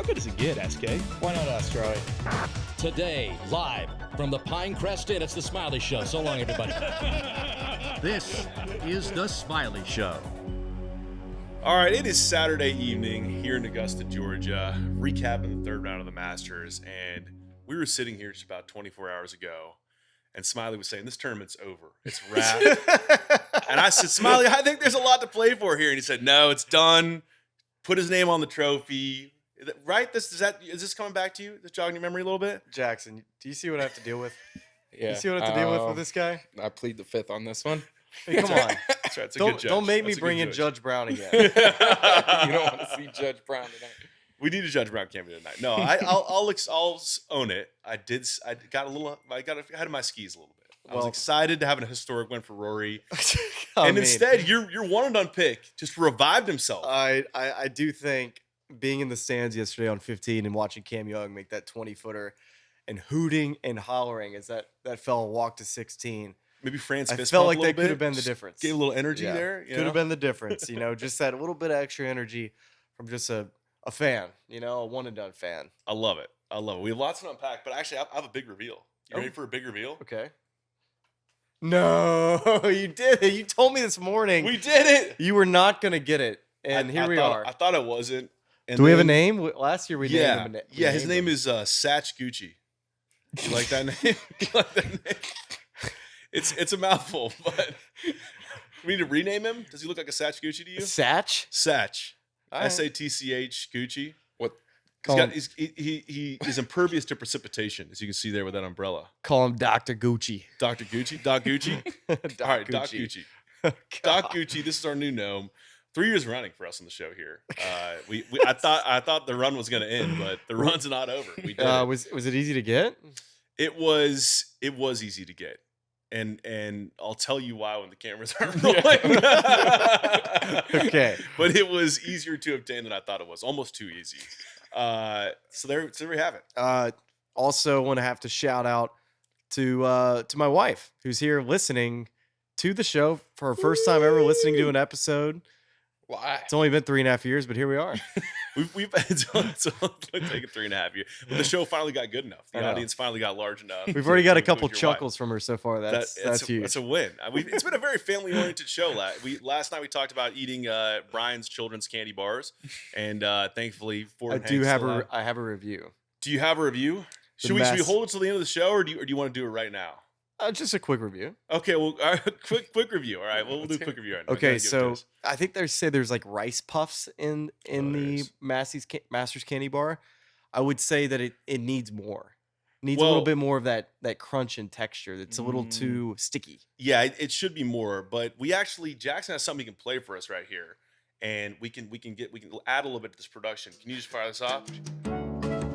How good does it get, SK? Why not us, Charlie? Today, live from the Pinecrest Inn, it's the Smylie Show. So long, everybody. This is the Smylie Show. All right, it is Saturday evening here in Augusta, Georgia, recapping the third round of the Masters, and we were sitting here just about 24 hours ago, and Smylie was saying, this tournament's over. It's wrapped. And I said, Smylie, I think there's a lot to play for here. And he said, no, it's done. Put his name on the trophy. Right? Is this coming back to you? Is this jogging your memory a little bit? Jackson, do you see what I have to deal with? Yeah. You see what I have to deal with this guy? I plead the fifth on this one. Hey, come on. That's right. It's a good judge. Don't make me That's a bring good in judge. Judge Brown again. You don't want to see Judge Brown tonight. We need a Judge Brown campaign tonight. No, I'll own it. I got ahead of my skis a little bit. I was excited to have a historic win for Rory. Instead, your one and done pick just revived himself. I do think being in the stands yesterday on 15 and watching Cam Young make that 20-footer and hooting and hollering as that fella walked to 16. Maybe France I fist felt bump like a that little could have bit. been the Just difference. Gave a little energy there. Could have been the difference. Just that little bit of extra energy from just a fan, a one and done fan. I love it. We have lots to unpack, but actually, I have a big reveal. You ready for a big reveal? Okay. No, you did it. You told me this morning. We did it. You were not going to get it. And here we are. I thought it wasn't. And Do we have a name? Last year we named him a name. Yeah, his name is Satch Gucci. You like that name? You like that name? It's a mouthful, but we need to rename him. Does he look like a Satch Gucci to you? Satch? Satch. All right. SATCH Gucci. What? He is impervious to precipitation, as you can see there with that umbrella. Call him Dr. Gucci. Dr. Gucci? Doc Gucci? All right, Doc Gucci. Doc Gucci, this is our new gnome. 3 years running for us on the show here. I thought the run was going to end, but the run's not over. We did it. Was it easy to get? It was easy to get. And I'll tell you why when the cameras aren't rolling. Okay. But it was easier to obtain than I thought it was. Almost too easy. So there we have it. Also want to have to shout out to my wife who's here listening to the show for her first time ever listening to an episode. Why? It's only been 3.5 years, but here we are. It's only taken 3.5 years. But the show finally got good enough. The audience finally got large enough. We've already got a to couple include your wife. chuckles from her so far. That's huge. That's a win. It's been a very family-oriented show. Last night we talked about eating Brian's children's candy bars, and thankfully Ford. I have a review. Do you have a review? Should we hold it till the end of the show, or do you want to do it right now? Just a quick review. Okay, well, all right, quick review. All right, we'll do a quick review right now. Okay, so I think they say there's like rice puffs in the Masters candy bar. I would say that it needs more. It needs a little bit more of that crunch and texture. It's a little too sticky. Yeah, it should be more. But Jackson has something he can play for us right here, and we can add a little bit to this production. Can you just fire this off?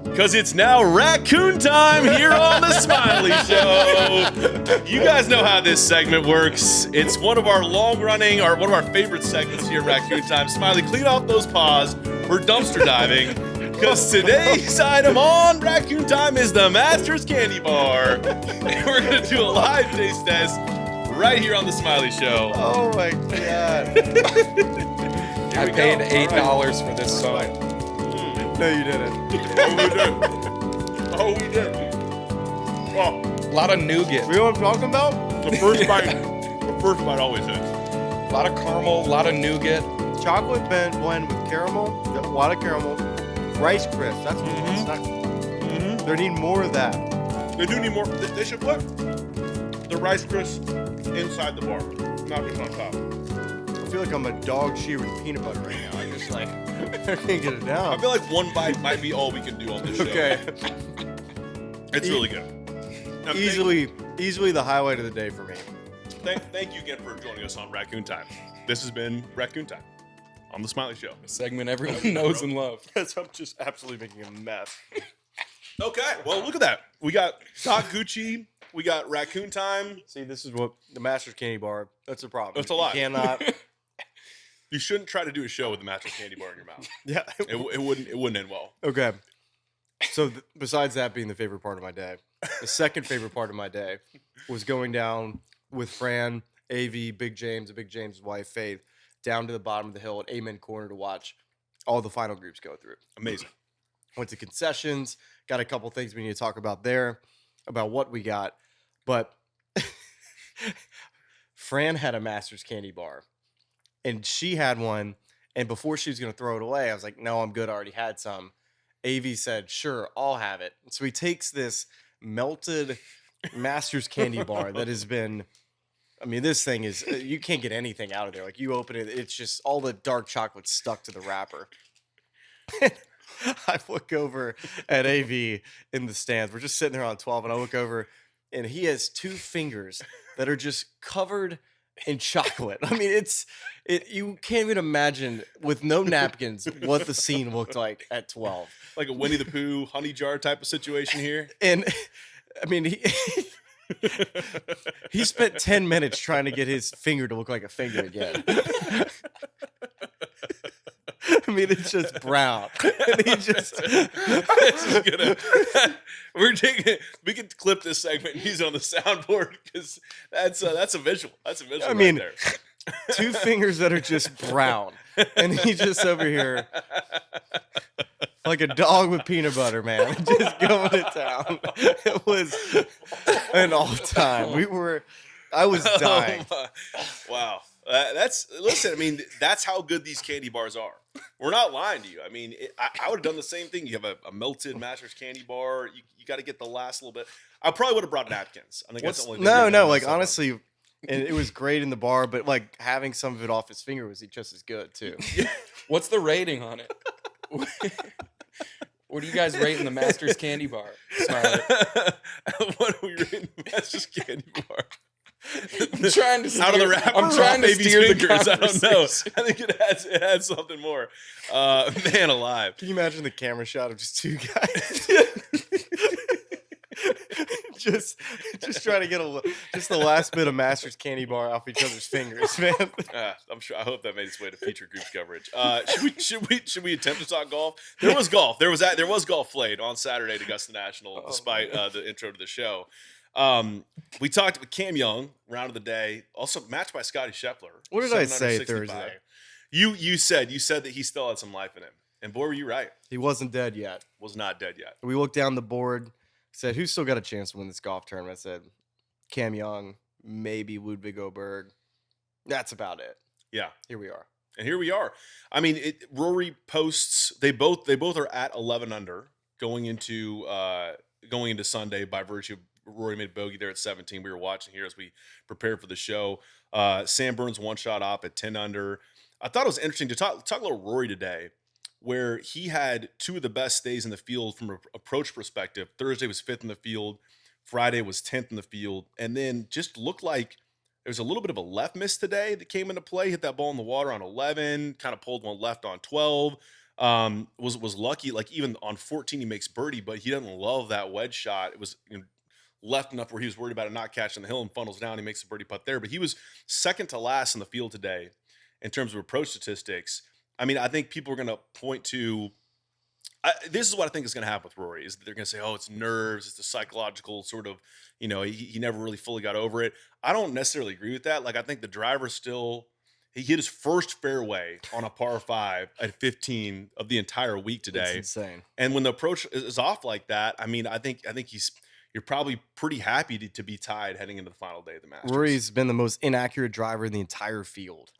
Because it's now Raccoon Time here on the Smylie Show. You guys know how this segment works. It's one of our one of our favorite segments here at Raccoon Time. Smylie, clean off those paws. We're dumpster diving. Because today's item on Raccoon Time is the Masters Candy Bar. And we're going to do a live taste test right here on the Smylie Show. Oh my God. I paid $8 for this song. No, you didn't. Oh, we did. Oh, A lot of nougat. You know what I'm talking about? the first bite always hits. A lot of caramel, a lot of nougat. Chocolate blend with caramel, a lot of caramel, Rice Crisp. That's what it's not. They need more of that. They do need more. They should put the Rice Crisp inside the bar, not just on top. I feel like I'm a dog shit with peanut butter right now. I'm just like, I can't get it down. I feel like one bite might be all we can do on this show. Okay. It's really good. Now, Easily the highlight of the day for me. Thank you again for joining us on Raccoon Time. This has been Raccoon Time on the Smylie Show. A segment everyone knows and loves. I'm just absolutely making a mess. Okay, well, look at that. We got Doc Gucci. We got Raccoon Time. See, this is what the Masters Candy Bar. That's a problem. That's a lot. You cannot. You shouldn't try to do a show with the Masters Candy Bar in your mouth. Yeah. It wouldn't end well. Okay. So besides that being the favorite part of my day, the second favorite part of my day was going down with Fran, AV, Big James, Big James' wife, Faith, down to the bottom of the hill at Amen Corner to watch all the final groups go through. Amazing. Went to concessions, got a couple things we need to talk about there, about what we got. But Fran had a Masters candy bar, and she had one. And before she was going to throw it away, I was like, no, I'm good. I already had some. AV said, sure, I'll have it. So he takes this melted Masters candy bar that has been, I mean, this thing is, you can't get anything out of there. Like, you open it, it's just all the dark chocolate stuck to the wrapper. I look over at AV in the stands. We're just sitting there on 12, and I look over, and he has 2 fingers that are just covered in chocolate. I mean, you can't even imagine with no napkins what the scene looked like at 12. Like a Winnie the Pooh honey jar type of situation here. And I mean, he spent 10 minutes trying to get his finger to look like a finger again. I mean, it's just brown. And he just we can clip this segment and use it on the soundboard because that's a visual. That's a visual. I mean, right there. 2 fingers that are just brown, and he's just over here like a dog with peanut butter, man, just going to town. It was an all-time. I was dying. Wow. Listen, I mean, that's how good these candy bars are. We're not lying to you. I mean, I would have done the same thing. You have a melted Masters candy bar. You got to get the last little bit. I probably would have brought napkins. I think that's the only thing. No, like honestly, and it was great in the bar, but like having some of it off his finger was just as good too. What's the rating on it? What are you guys rating the Masters candy bar? Smylie? What are we rating the Masters candy bar? I'm trying to steer, out of the wrapper. I'm trying to steer the fingers. I don't know. conversation. I think it adds something more. Man alive. Can you imagine the camera shot of just 2 guys? just trying to get just the last bit of Masters candy bar off each other's fingers, man. I'm sure. I hope that made its way to feature groups coverage. Should we attempt to talk golf? There was golf. There was golf played on Saturday at Augusta National, despite the intro to the show. We talked with Cam Young, round of the day, also matched by Scottie Scheffler. What did I say Thursday? You said that he still had some life in him, and boy, were you right. He wasn't dead yet. Was not dead yet. We looked down the board, said, who's still got a chance to win this golf tournament? I said, Cam Young, maybe Ludwig Oberg. That's about it. Yeah. Here we are. And here we are. I mean, Rory posts, they both are at 11 under going into Sunday by virtue of Rory made bogey there at 17. We were watching here as we prepared for the show. Sam Burns 1 shot off at 10 under. I thought it was interesting to talk a little Rory today, where he had 2 of the best days in the field from an approach perspective. Thursday was 5th in the field. Friday was 10th in the field. And then just looked like there was a little bit of a left miss today that came into play. Hit that ball in the water on 11, kind of pulled one left on 12. Was lucky, like even on 14 he makes birdie, but he doesn't love that wedge shot. It was left enough where he was worried about it not catching the hill and funnels down. He makes a birdie putt there, but he was second to last in the field today in terms of approach statistics. I mean, I think people are going to point to this is what I think is going to happen with Rory is that they're going to say, oh, it's nerves. It's the psychological sort of, he never really fully got over it. I don't necessarily agree with that. Like, I think the driver he hit his first fairway on a par 5 at 15 of the entire week today. It's insane. And when the approach is off like that, I mean, I think you're probably pretty happy to be tied heading into the final day of the Masters. Rory's been the most inaccurate driver in the entire field.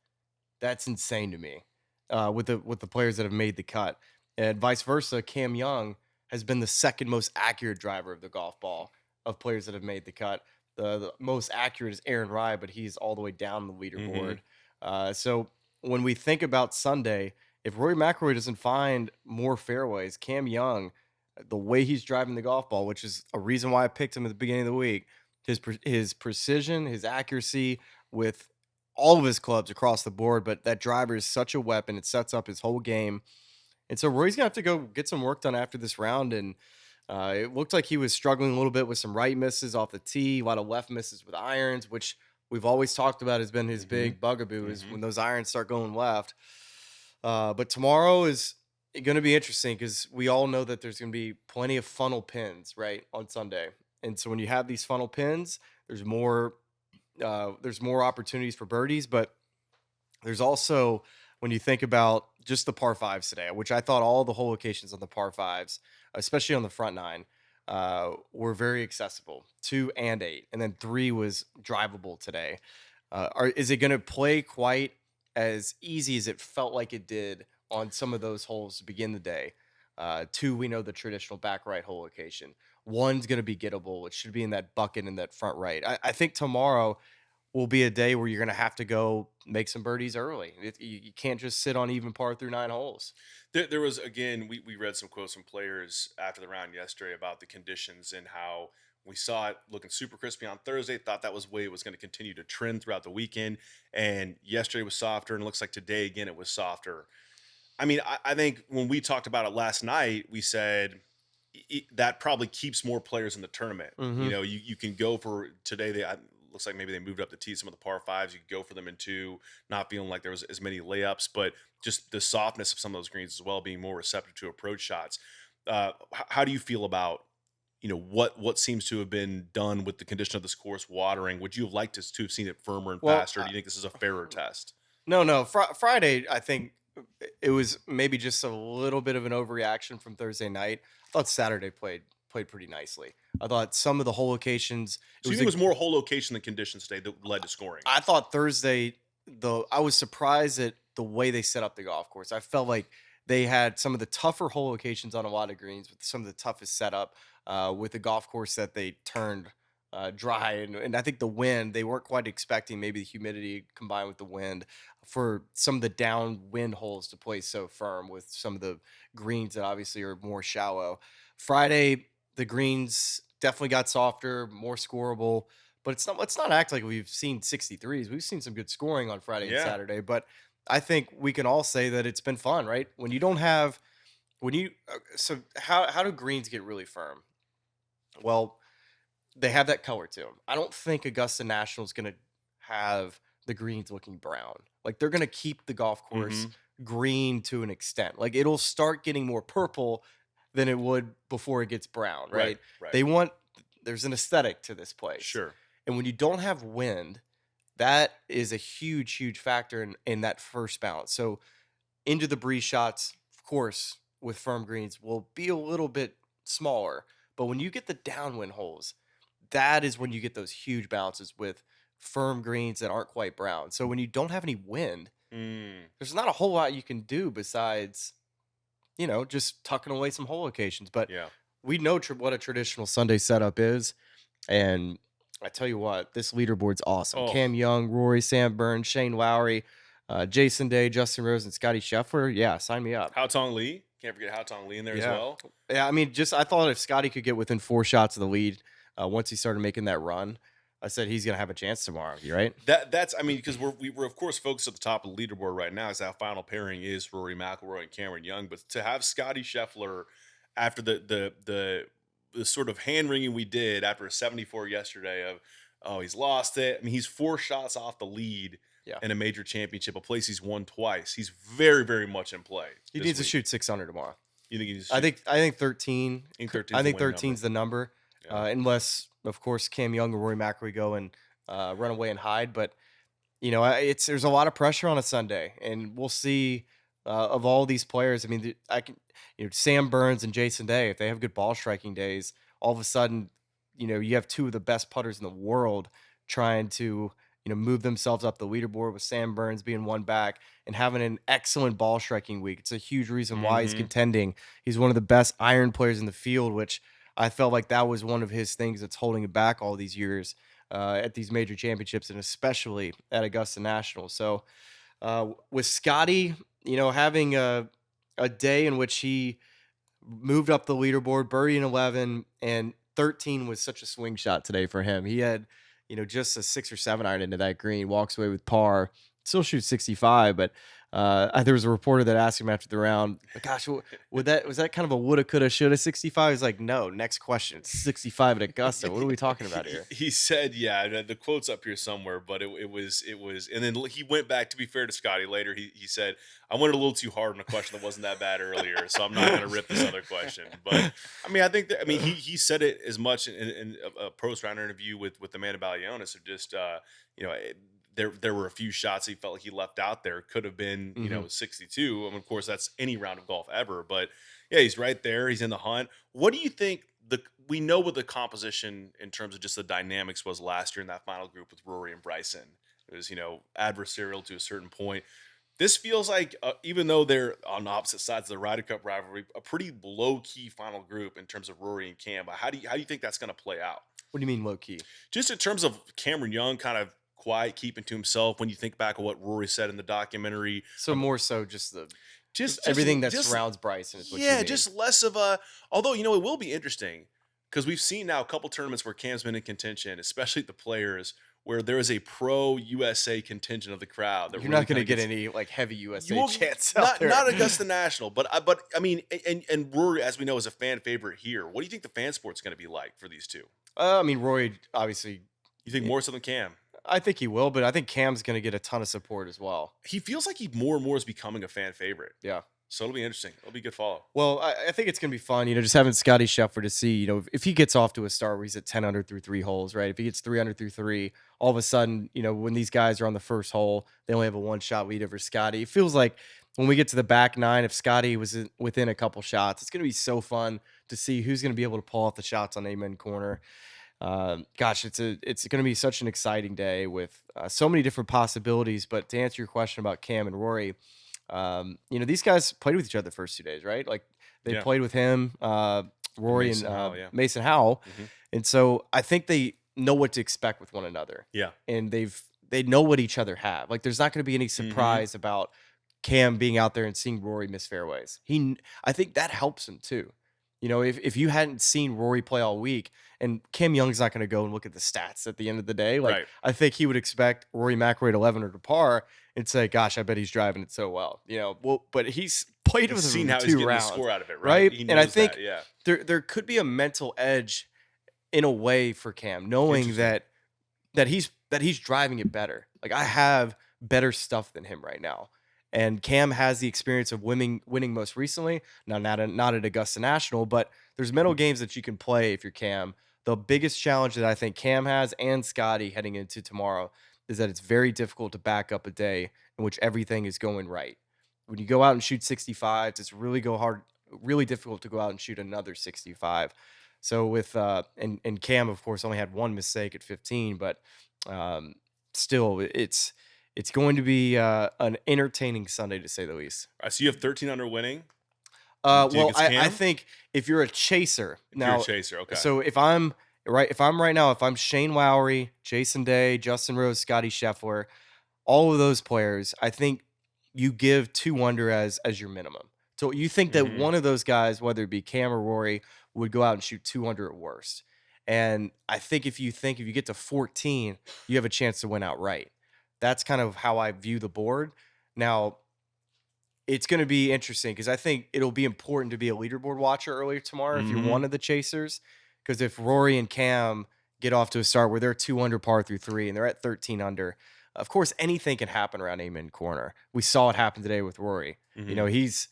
That's insane to me. With the players that have made the cut, and vice versa, Cam Young has been the second most accurate driver of the golf ball of players that have made the cut. The most accurate is Aaron Rai, but he's all the way down the leaderboard. So when we think about Sunday, if Rory McIlroy doesn't find more fairways, Cam Young, the way he's driving the golf ball, which is a reason why I picked him at the beginning of the week, his precision, his accuracy with all of his clubs across the board, but that driver is such a weapon. It sets up his whole game. And so Rory's going to have to go get some work done after this round. And it looked like he was struggling a little bit with some right misses off the tee, a lot of left misses with irons, which we've always talked about has been his big bugaboo is when those irons start going left. But tomorrow is going to be interesting because we all know that there's going to be plenty of funnel pins, right, on Sunday. And so when you have these funnel pins, there's more opportunities for birdies, but there's also when you think about just the par fives today, which I thought all the hole locations on the par fives, especially on the front nine, were very accessible. 2 and 8, and then 3 was drivable today. Is it going to play quite as easy as it felt like it did on some of those holes to begin the day? 2, we know the traditional back right hole location. 1's going to be gettable. It should be in that bucket in that front right. I think tomorrow will be a day where you're going to have to go make some birdies early. You can't just sit on even par through 9 holes. There was, again, we read some quotes from players after the round yesterday about the conditions and how we saw it looking super crispy on Thursday, thought that was the way it was going to continue to trend throughout the weekend. And yesterday was softer, and it looks like today, again, it was softer. I mean, I think when we talked about it last night, we said that probably keeps more players in the tournament. Mm-hmm. You know, you can go for today. Looks like maybe they moved up the tee some of the par fives. You could go for them in 2, not feeling like there was as many layups, but just the softness of some of those greens as well, being more receptive to approach shots. How do you feel about, you know, what seems to have been done with the condition of this course, watering? Would you have liked to have seen it firmer and faster? Or do you think this is a fairer test? No. Friday, I think it was maybe just a little bit of an overreaction from Thursday night. I thought Saturday played pretty nicely. I thought some of the hole locations. So you think it was more hole location than conditions today that led to scoring? I thought Thursday, though, I was surprised at the way they set up the golf course. I felt like they had some of the tougher hole locations on a lot of greens with some of the toughest setup with the golf course that they turned dry. And I think the wind, they weren't quite expecting maybe the humidity combined with the wind for some of the downwind holes to play so firm with some of the greens that obviously are more shallow. Friday, the greens definitely got softer, more scoreable. But let's not act like we've seen 63s. We've seen some good scoring on Friday and Saturday. But I think we can all say that it's been fun, right? When you don't have, so how do greens get really firm? Well, they have that color to them. I don't think Augusta National is going to have the greens looking brown. Like they're going to keep the golf course green to an extent. Like it'll start getting more purple than it would before it gets brown, right? There's an aesthetic to this place. Sure. And when you don't have wind, that is a huge, huge factor in that first bounce. So into the breeze shots, of course, with firm greens will be a little bit smaller. But when you get the downwind holes, that is when you get those huge bounces with firm greens that aren't quite brown. So when you don't have any wind, there's not a whole lot you can do besides, just tucking away some hole locations. But we know what a traditional Sunday setup is. And I tell you what, this leaderboard's awesome. Oh. Cam Young, Rory, Sam Burns, Shane Lowry, Jason Day, Justin Rose, and Scottie Scheffler. Yeah, sign me up. Hao Tong Lee. Can't forget Hao Tong Lee in there as well. Yeah, I mean, I thought if Scottie could get within 4 shots of the lead once he started making that run, I said he's going to have a chance tomorrow. You right? That's I mean, because we're of course focused at the top of the leaderboard right now, as that final pairing is Rory McIlroy and Cameron Young. But to have Scottie Scheffler after the sort of hand wringing we did after a 74 yesterday of, oh, he's lost it. I mean, he's 4 shots off the lead in a major championship, a place he's won twice. He's very, very much in play. He needs to shoot 600 tomorrow. You think he's? I think 13. I think 13's the number, unless of course Cam Young or Rory McIlroy go and run away and hide. But there's a lot of pressure on a Sunday, and we'll see of all these players. I mean, Sam Burns and Jason Day, if they have good ball striking days, all of a sudden, you have 2 of the best putters in the world trying to move themselves up the leaderboard, with Sam Burns being 1 back and having an excellent ball striking week. It's a huge reason why he's contending. He's one of the best iron players in the field, which I felt like that was one of his things that's holding him back all these years at these major championships, and especially at Augusta National. So with Scottie, having a day in which he moved up the leaderboard, birdie in 11, and 13 was such a swing shot today for him. He had just a 6 or 7 iron into that green, walks away with par, still shoots 65. But there was a reporter that asked him after the round, gosh, was that kind of a woulda, coulda, shoulda 65? He's like, no, next question. It's 65 at Augusta. What are we talking about here? He said, the quote's up here somewhere, but it was, and then he went back, to be fair to Scottie later, he said, I went a little too hard on a question that wasn't that bad earlier, so I'm not going to rip this other question. But I mean, I think he said it as much in a post-round interview with the man about Ionis, of just, there were a few shots he felt like he left out there. Could have been, 62. I mean, of course, that's any round of golf ever. But yeah, he's right there. He's in the hunt. What do you think? We know what the composition in terms of just the dynamics was last year in that final group with Rory and Bryson. It was, adversarial to a certain point. This feels like, even though they're on opposite sides of the Ryder Cup rivalry, a pretty low key final group in terms of Rory and Cam. But how do you think that's going to play out? What do you mean low key? Just in terms of Cameron Young kind of quiet, keeping to himself. When you think back of what Rory said in the documentary, So more so just just everything that surrounds Bryson. Is what you mean. just less of a. Although it will be interesting because we've seen now a couple tournaments where Cam's been in contention, especially the Players, where there is a pro USA contingent of the crowd. That You're not going to get any like heavy USA chants not, out there. Not Augusta National, but I mean, and Rory, as we know, is a fan favorite here. What do you think the fan sport's going to be like for these two? I mean, Rory obviously. You think more so than Cam? I think he will, but I think Cam's going to get a ton of support as well. He feels like he more and more is becoming a fan favorite. Yeah. So it'll be interesting. It'll be a good follow. Well, I think it's going to be fun, just having Scottie Scheffler to see, if he gets off to a start where he's at 10 under through 3 holes, right? If he gets 3 under through 3, all of a sudden, when these guys are on the first hole, they only have a 1-shot lead over Scottie. It feels like when we get to the back 9, if Scottie was within a couple shots, it's going to be so fun to see who's going to be able to pull off the shots on Amen Corner. Gosh, it's going to be such an exciting day with so many different possibilities. But to answer your question about Cam and Rory, these guys played with each other the first 2 days, right? Like they played with him, Rory Mason and Howell, Mason Howell, Mm-hmm. and so I think they know what to expect with one another. Yeah, and they know what each other have. Like there's not going to be any surprise about Cam being out there and seeing Rory miss fairways. I think that helps him too. If you hadn't seen Rory play all week, and Cam Young's not going to go and look at the stats at the end of the day, like right. I think he would expect Rory McIlroy at 11 or to par and say, "Gosh, I bet he's driving it so well." But he's played with him seen in how 2 he's getting rounds, the score out of it, right? He And I knows think that, there could be a mental edge in a way for Cam, knowing that he's driving it better. Like I have better stuff than him right now. And Cam has the experience of winning most recently. Now, not at Augusta National, but there's mental games that you can play if you're Cam. The biggest challenge that I think Cam has and Scottie heading into tomorrow is that it's very difficult to back up a day in which everything is going right. When you go out and shoot 65s, it's really difficult to go out and shoot another 65. So with and Cam, of course, only had one mistake at 15, but still, it's going to be an entertaining Sunday to say the least. All right, so you have 13 under winning. Well, I think if you're a chaser now, Okay. So if I'm Shane Lowry, Jason Day, Justin Rose, Scottie Scheffler, all of those players, I think you give 2 under as your minimum. So you think that one of those guys, whether it be Cam or Rory, would go out and shoot 2 under at worst. And I think if you get to 14, you have a chance to win outright. That's kind of how I view the board. Now, it's going to be interesting because I think it'll be important to be a leaderboard watcher earlier tomorrow if you're one of the chasers. Because if Rory and Cam get off to a start where they're 2 under par through 3 and they're at 13 under, of course, anything can happen around Amen Corner. We saw it happen today with Rory. He's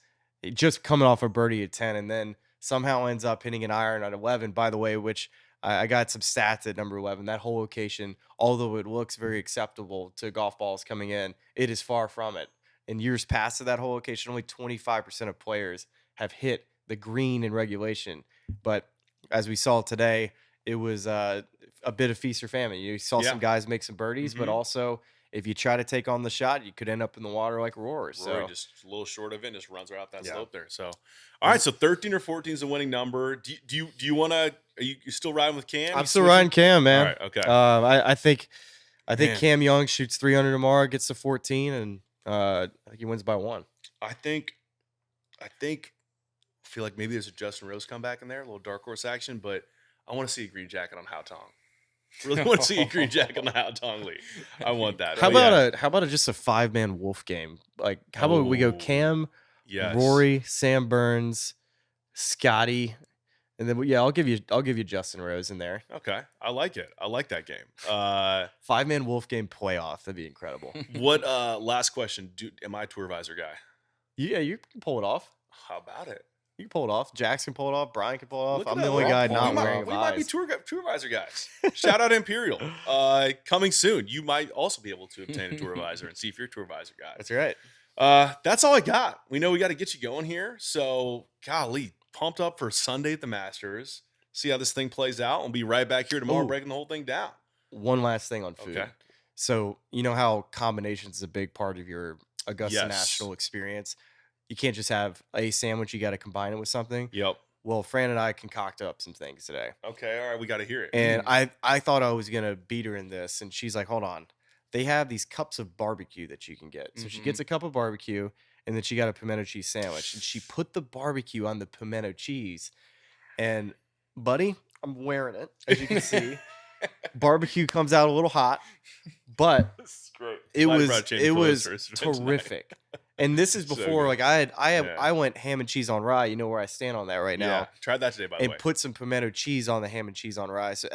just coming off a birdie at 10 and then somehow ends up hitting an iron at 11, by the way, which I got some stats at number 11. That whole location, although it looks very acceptable to golf balls coming in, it is far from it. In years past to that whole location, only 25% of players have hit the green in regulation. But as we saw today, it was a bit of feast or famine. You saw some guys make some birdies, but also if you try to take on the shot, you could end up in the water like Rory. Rory just a little short of it and just runs right off that slope there. So, all right, so 13 or 14 is a winning number. Do you want to? Are you still riding with Cam? I'm still riding Cam, man. All right, okay. I think Cam Young shoots 300 tomorrow, gets to 14, and I think he wins by 1. I feel like maybe there's a Justin Rose comeback in there, a little dark horse action, but I want to see a green jacket on Hao Tong. Really want to see a green jacket on the Hao Tong League. I want that. How about just a 5-man wolf game? Like, how about we go Cam, Rory, Sam Burns, Scottie, and then I'll give you Justin Rose in there. Okay, I like it. I like that game. 5-man wolf game playoff. That'd be incredible. What? Last question. Am I a tour advisor guy? Yeah, you can pull it off. How about it? You can pull it off. Jackson can pull it off. Brian can pull it off. Look I'm at the that. only guy not we wearing a might be vise. tour advisor guys. Shout out Imperial. Coming soon. You might also be able to obtain a tour advisor and see if you're a tour advisor guy. That's right. That's all I got. We know we got to get you going here. So, golly, pumped up for Sunday at the Masters. See how this thing plays out. We'll be right back here tomorrow breaking the whole thing down. One last thing on food. Okay. So, you know how combinations is a big part of your Augusta Yes. National experience? You can't just have a sandwich. You got to combine it with something. Yep. Well, Fran and I concocted up some things today. Okay. All right. We got to hear it. And I thought I was going to beat her in this. And she's like, hold on. They have these cups of barbecue that you can get. So she gets a cup of barbecue and then she got a pimento cheese sandwich. And she put the barbecue on the pimento cheese. And, buddy, I'm wearing it, as you can see. Barbecue comes out a little hot, but This is great. it Glad I was brought James Roasters for tonight. terrific. And this is So before, good. like I went ham and cheese on rye. You know where I stand on that right now. Yeah. Tried that today, by the And way. put some pimento cheese on the ham and cheese on rye. So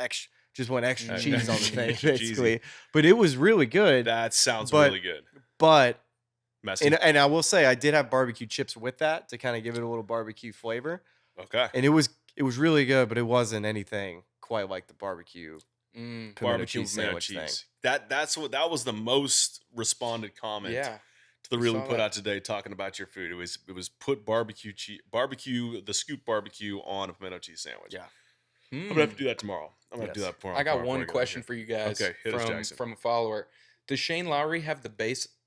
just went extra cheese on the thing, Extra basically. cheesy. But it was really good. That sounds But- really good. But Messy. and I will say I did have barbecue chips with that to kind of give it a little barbecue flavor. Okay. And it was really good, but it wasn't anything quite like the barbecue pimento Barbecue cheese pimento sandwich thing. cheese. That was the most responded comment Yeah. to the reel we saw put that. out today talking about your food. It was put the scoop barbecue on a pimento cheese sandwich. Yeah. I'm gonna have to do that tomorrow. I'm gonna have to do Yes. that tomorrow. I got before one go question here. for you guys Okay, hit us, Jackson. from a follower. Does Shane Lowry have the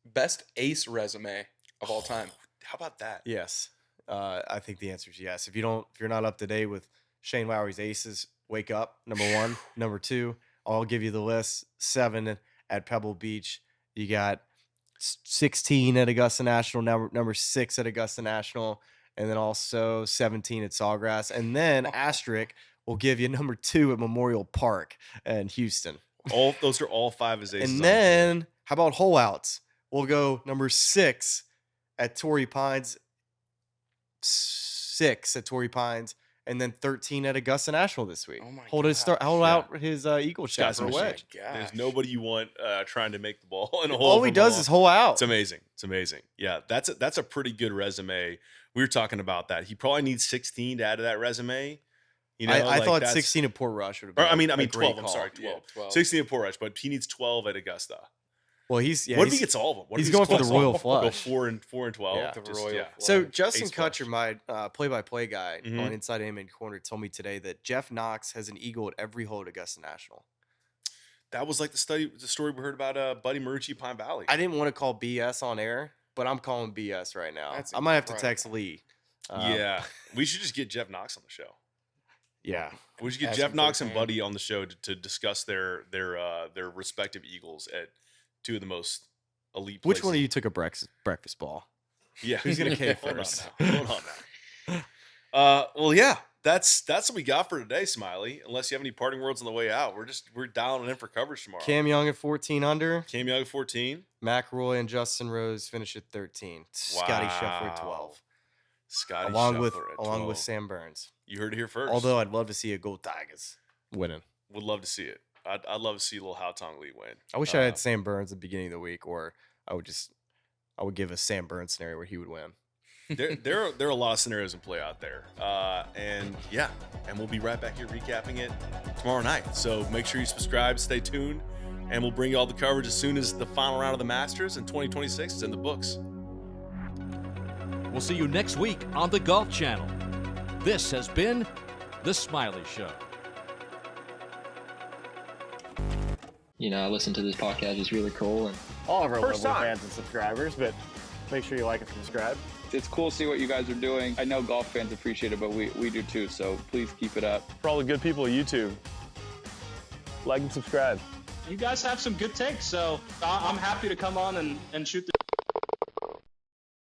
best ace resume of all time? How about that? Yes. I think the answer is yes. If you're not up to date with Shane Lowry's aces, wake up. Number 1, number 2. I'll give you the list. 7 at Pebble Beach. You got 16 at Augusta National, number 6 at Augusta National, and then also 17 at Sawgrass. And then asterisk will give you number 2 at Memorial Park in Houston. Those are all 5 as aces. And on the board. then how about hole outs? We'll go number 6 at Torrey Pines, 6 at Torrey Pines, and then 13 at Augusta National this week. Oh my Hold gosh. out his eagle shot Got for a some wedge. There's nobody you want trying to make the ball in a hole. All he from does a is hole out. It's amazing. It's amazing. Yeah, that's a pretty good resume. We were talking about that. He probably needs 16 to add to that resume. You know, I like thought that's- 16 at Port Rush would have Or, been. I mean, a great 12. I'm call. sorry, 12. Yeah, 12. 16 at Port Rush, but he needs 12 at Augusta. Well, he's What if he gets all of them? What if he's he going gets for the 12? Royal Go Flush. 4 and 12. Yeah. The Just, Royal yeah. Flush. So Justin Ace flush. Kutcher, my play-by-play guy Mhm. on Inside Amen Corner, told me today that Jeff Knox has an eagle at every hole at Augusta National. That was like the story we heard about Buddy Marucci Pine Valley. I didn't want to call BS on air, but I'm calling BS right now. That's I might have to incredible. text Lee. Yeah, we should just get Jeff Knox on the show. Yeah. We should get Ask Jeff him for Knox a and fan. Buddy on the show to discuss their respective eagles at 2 of the most elite. Which one of places. you took a breakfast ball? Yeah, Who's gonna cave Hold on first? now. Hold on now. Well, yeah, that's what we got for today, Smylie. Unless you have any parting words on the way out, we're dialing in for coverage tomorrow. Cam Young at 14 under. Cam Young at 14. McIlroy and Justin Rose finish at 13. Scottie Scheffler at 12. Scottie Along Scheffler at with 12. Sam Burns. You heard it here first. Although I'd love to see a Gold Tigers winning. would love to see it. I'd love to see little Hao Tong Lee win. I wish I had Sam Burns at the beginning of the week, or I would give a Sam Burns scenario where he would win. There are a lot of scenarios in play out there, and we'll be right back here recapping it tomorrow night. So make sure you subscribe, stay tuned, and we'll bring you all the coverage as soon as the final round of the Masters in 2026 is in the books. We'll see you next week on the Golf Channel. This has been The Smylie Show. You know, I listen to this podcast. It's really cool. And all of our Liberal fans and subscribers, but make sure you like and subscribe. It's cool to see what you guys are doing. I know golf fans appreciate it, but we do too, so please keep it up. For all the good people at YouTube, like and subscribe. You guys have some good takes, so I'm happy to come on and shoot the